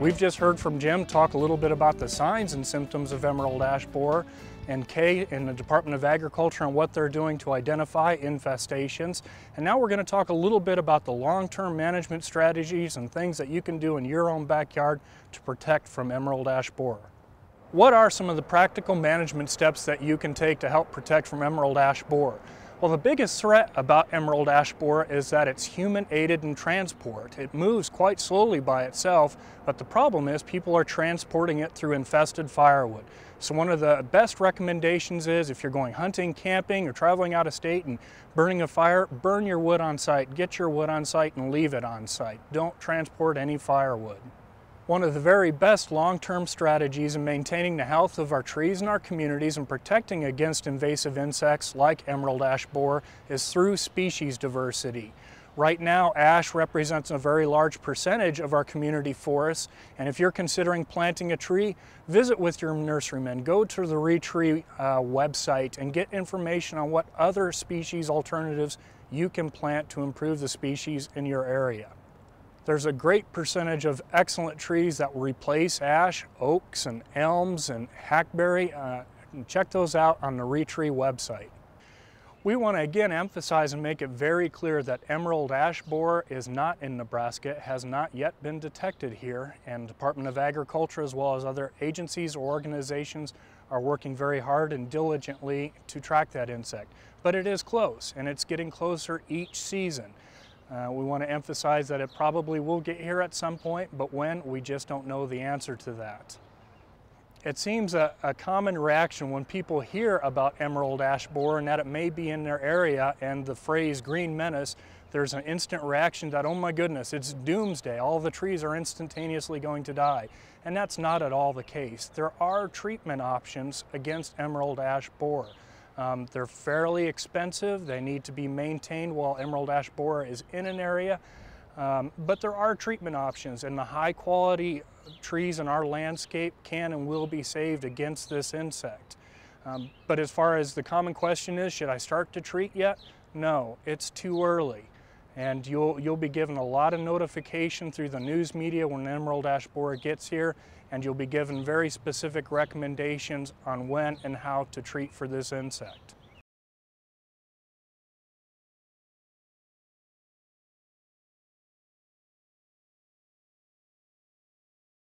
We've just heard from Jim talk a little bit about the signs and symptoms of emerald ash borer, and Kay in the Department of Agriculture and what they're doing to identify infestations. And now we're going to talk a little bit about the long-term management strategies and things that you can do in your own backyard to protect from emerald ash borer. What are some of the practical management steps that you can take to help protect from emerald ash borer? Well, the biggest threat about emerald ash borer is that it's human aided in transport. It moves quite slowly by itself, but the problem is people are transporting it through infested firewood. So one of the best recommendations is if you're going hunting, camping, or traveling out of state and burning a fire, burn your wood on site, get your wood on site and leave it on site. Don't transport any firewood. One of the very best long-term strategies in maintaining the health of our trees and our communities and protecting against invasive insects like emerald ash borer is through species diversity. Right now, ash represents a very large percentage of our community forests, and if you're considering planting a tree, visit with your nurseryman. Go to the ReTree website and get information on what other species alternatives you can plant to improve the species in your area. There's a great percentage of excellent trees that will replace ash, oaks and elms and hackberry. Check those out on the ReTree website. We want to again emphasize and make it very clear that emerald ash borer is not in Nebraska. It has not yet been detected here, and the Department of Agriculture as well as other agencies or organizations are working very hard and diligently to track that insect. But it is close, and it's getting closer each season. We want to emphasize that it probably will get here at some point, but when, we just don't know the answer to that. It seems a common reaction when people hear about emerald ash borer and that it may be in their area and the phrase green menace, there's an instant reaction that, oh my goodness, it's doomsday, all the trees are instantaneously going to die. And that's not at all the case. There are treatment options against emerald ash borer. They're fairly expensive. They need to be maintained while emerald ash borer is in an area. But there are treatment options, and the high quality trees in our landscape can and will be saved against this insect. But as far as the common question is, should I start to treat yet? No, it's too early. And you'll be given a lot of notification through the news media when emerald ash borer gets here, and you'll be given very specific recommendations on when and how to treat for this insect.